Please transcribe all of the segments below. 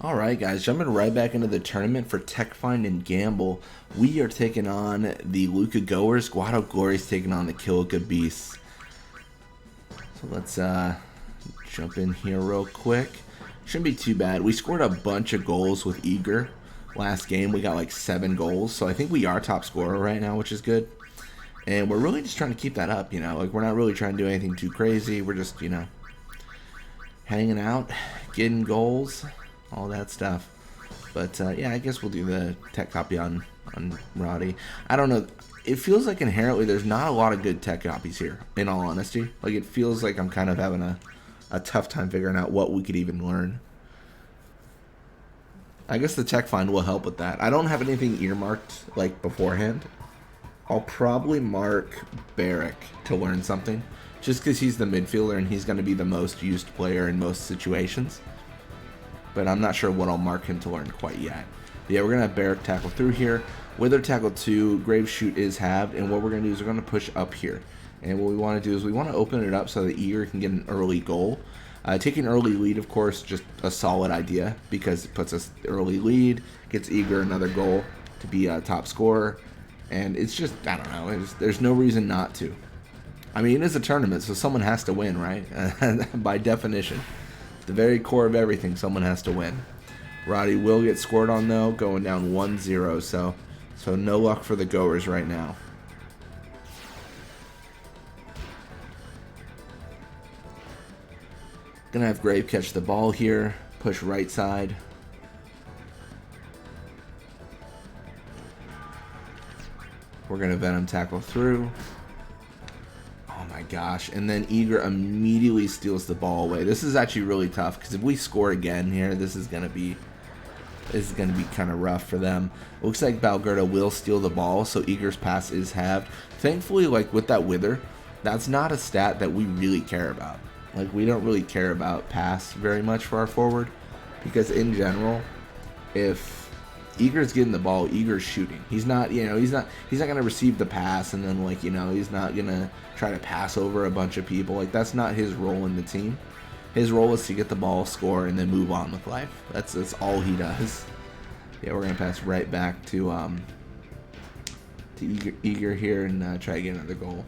Alright guys, jumping right back into the tournament for Tech Find and Gamble. We are taking on the Luca Goers. Guado Glory's taking on the Killica Beasts. So let's jump in here real quick. Shouldn't be too bad. We scored a bunch of goals with Eager. Last game we got like 7 goals. So I think we are top scorer right now, which is good. And we're really just trying to keep that up, you know. Like we're not really trying to do anything too crazy. We're just, you know, hanging out, getting goals, all that stuff. But yeah, I guess we'll do the tech copy on Roddy. I don't know. It feels like inherently there's not a lot of good tech copies here, in all honesty. Like it feels like I'm kind of having a tough time figuring out what we could even learn. I guess the tech find will help with that. I don't have anything earmarked like beforehand. I'll probably mark Barrick to learn something, just because he's the midfielder and he's going to be the most used player in most situations. But I'm not sure what I'll mark him to learn quite yet. But yeah, we're going to have Barrick tackle through here. Wither tackle 2, Grave Shoot is halved, and what we're going to do is we're going to push up here. And what we want to do is we want to open it up so that Eager can get an early goal. Taking early lead, of course, just a solid idea because it puts us early lead, gets Eager another goal to be a top scorer. And it's just, I don't know, there's no reason not to. I mean, it is a tournament, so someone has to win, right? By definition. The very core of everything, someone has to win. Roddy will get scored on, though, going down 1-0, so no luck for the Goers right now. Gonna have Grave catch the ball here, push right side. We're going to Venom tackle through. Oh my gosh. And then Eager immediately steals the ball away. This is actually really tough because if we score again here, this is going to be kind of rough for them. Looks like Balgerda will steal the ball, so Eager's pass is halved. Thankfully, like with that Wither, that's not a stat that we really care about. Like we don't really care about pass very much for our forward because in general, if Eager's getting the ball, Eager's shooting. He's not, you know, he's not gonna receive the pass and then like, you know, he's not gonna try to pass over a bunch of people. Like that's not his role in the team. His role is to get the ball, score, and then move on with life. That's all he does. Yeah, we're gonna pass right back to Eager here and try to get another goal.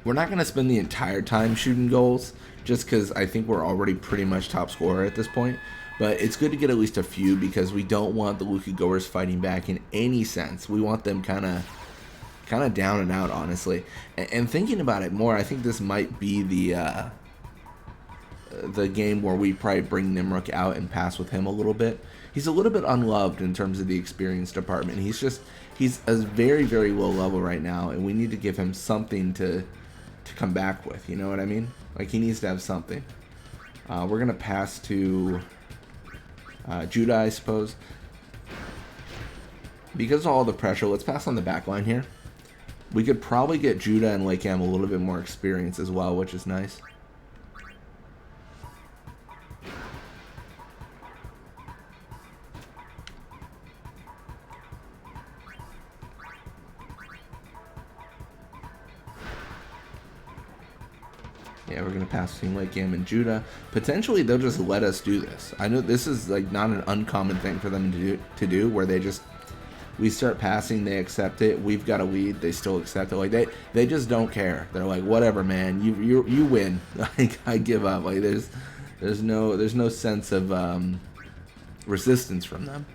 We're not gonna spend the entire time shooting goals just because I think we're already pretty much top scorer at this point. But it's good to get at least a few because we don't want the Luca Goers fighting back in any sense. We want them kind of down and out, honestly. And thinking about it more, I think this might be the game where we probably bring Nimruk out and pass with him a little bit. He's a little bit unloved in terms of the experience department. He's a very, very low level right now, and we need to give him something to come back with. You know what I mean? Like he needs to have something. We're gonna pass to Judah, I suppose. Because of all the pressure, let's pass on the back line here. We could probably get Judah and Lakeham a little bit more experience as well, which is nice. Yeah, we're going to pass between Lakeham and Judah. Potentially, they'll just let us do this. I know this is like not an uncommon thing for them to do where we start passing, they accept it. We've got a lead, they still accept it. Like they just don't care. They're like, whatever, man. You win. Like I give up. Like there's no sense of resistance from them.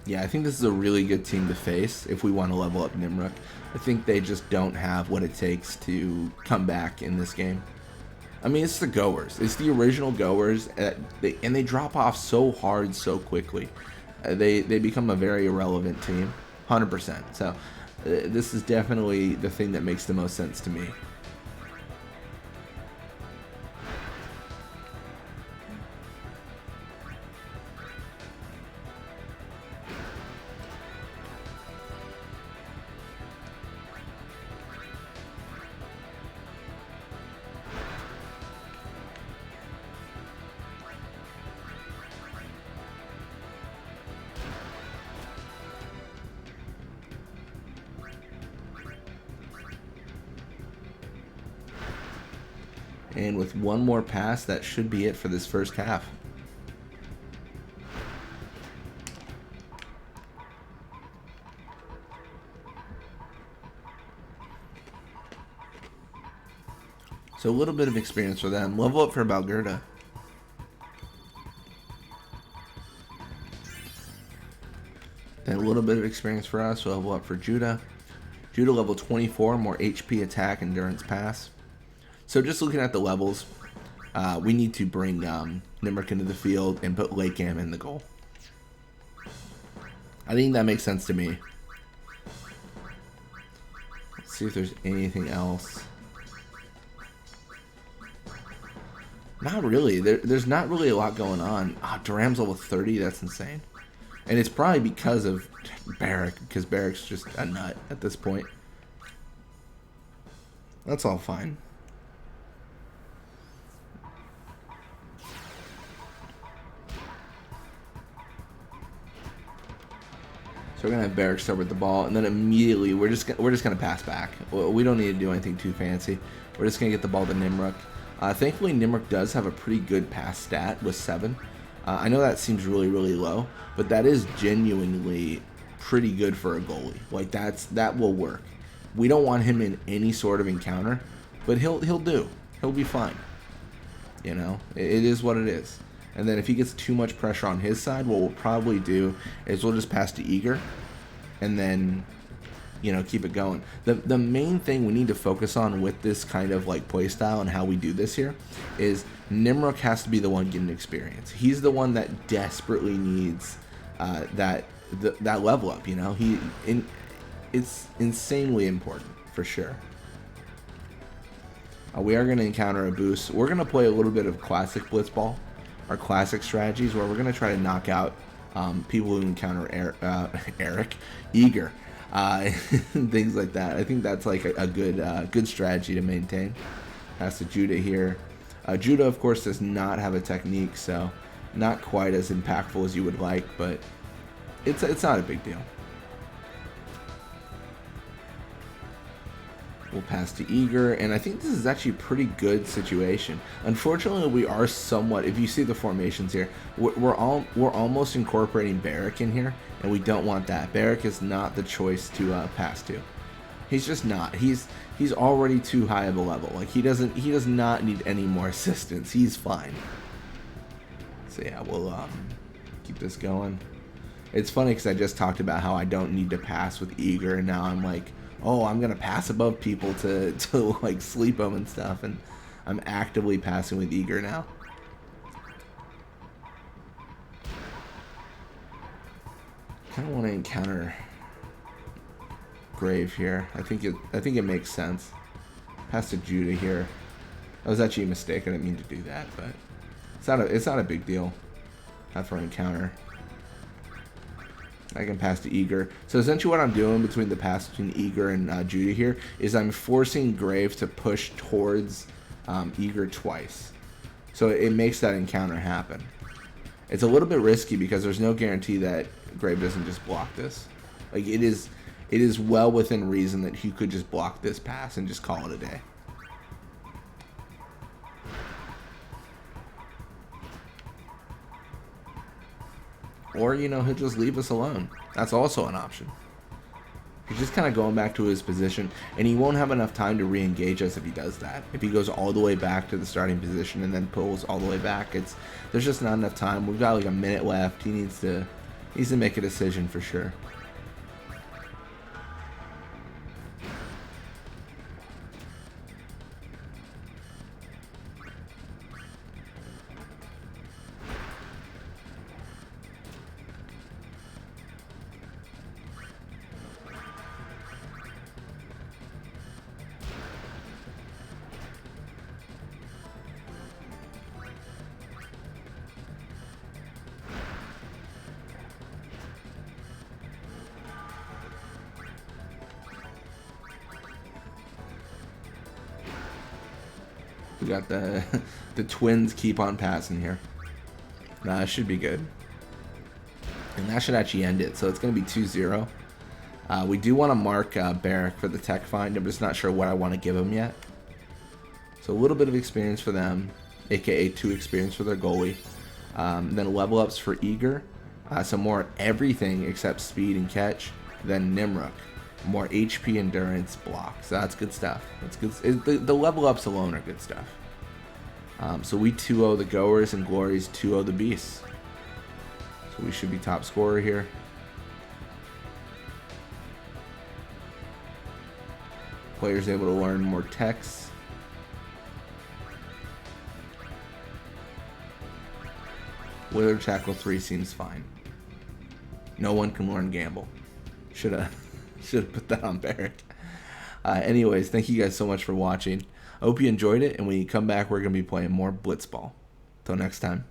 Yeah, I think this is a really good team to face if we want to level up Nimruk. I think they just don't have what it takes to come back in this game. I mean, it's the Goers. It's the original Goers, and they drop off so hard so quickly. They become a very irrelevant team, 100%. So this is definitely the thing that makes the most sense to me. And with one more pass, that should be it for this first half. So a little bit of experience for them. Level up for Balgerda. And a little bit of experience for us. We'll level up for Judah. Judah level 24, more HP, attack, endurance, pass. So just looking at the levels, we need to bring Nimric into the field and put Lakeham in the goal. I think that makes sense to me. Let's see if there's anything else. Not really. There's not really a lot going on. Duram's level 30, that's insane. And it's probably because of Barrack, because Barrack's just a nut at this point. That's all fine. So we're gonna have Barrack start with the ball, and then immediately we're just gonna pass back. We don't need to do anything too fancy. We're just gonna get the ball to Nimric. Thankfully, Nimric does have a pretty good pass stat with 7. I know that seems really, really low, but that is genuinely pretty good for a goalie. Like that will work. We don't want him in any sort of encounter, but he'll do. He'll be fine. You know, it is what it is. And then if he gets too much pressure on his side, what we'll probably do is we'll just pass to Eager, and then, you know, keep it going. The main thing we need to focus on with this kind of like play style and how we do this here is Nimric has to be the one getting experience. He's the one that desperately needs that level up. You know, it's insanely important for sure. We are going to encounter a boost. We're going to play a little bit of classic Blitzball, our classic strategies, where we're going to try to knock out people who encounter Eager. Things like that. I think that's like a good strategy to maintain. Pass to Judah here. Judah, of course, does not have a technique, so not quite as impactful as you would like, but it's not a big deal. We'll pass to Eager, and I think this is actually a pretty good situation. Unfortunately, we are somewhat, if you see the formations here, we're almost incorporating Barrack in here, and we don't want that. Barrack is not the choice to pass to. He's just not. He's already too high of a level. Like he does not need any more assistance. He's fine. So yeah, we'll keep this going. It's funny because I just talked about how I don't need to pass with Eager, and now I'm like, oh, I'm gonna pass above people to like sleep them and stuff, and I'm actively passing with Eager now. Kind of want to encounter Grave here. I think it makes sense. Pass to Judah here. That was actually a mistake. I didn't mean to do that, but it's not a big deal. Have for an encounter. I can pass to Eager. So essentially what I'm doing between the pass between Eager and Judah here is I'm forcing Grave to push towards Eager twice. So it makes that encounter happen. It's a little bit risky because there's no guarantee that Grave doesn't just block this. Like it is well within reason that he could just block this pass and just call it a day. Or, you know, he'll just leave us alone. That's also an option. He's just kind of going back to his position, and he won't have enough time to re-engage us if he does that. If he goes all the way back to the starting position and then pulls all the way back, there's just not enough time. We've got like a minute left. He needs to make a decision for sure. We got the Twins keep on passing here. That should be good. And that should actually end it. So it's going to be 2-0. We do want to mark Barrack for the tech find. I'm just not sure what I want to give him yet. So a little bit of experience for them, aka 2 experience for their goalie. Then level ups for Eager, some more everything except speed and catch. Then Nimruk, more HP, endurance, block. So that's good stuff. That's good. The level ups alone are good stuff. So we 2-0 the Goers and Glories 2-0 the Beasts. So we should be top scorer here. Players able to learn more techs. Wither Tackle 3 seems fine. No one can learn Gamble. Should have put that on Barrett. Anyways, thank you guys so much for watching. I hope you enjoyed it, and when you come back, we're going to be playing more Blitzball. Till next time.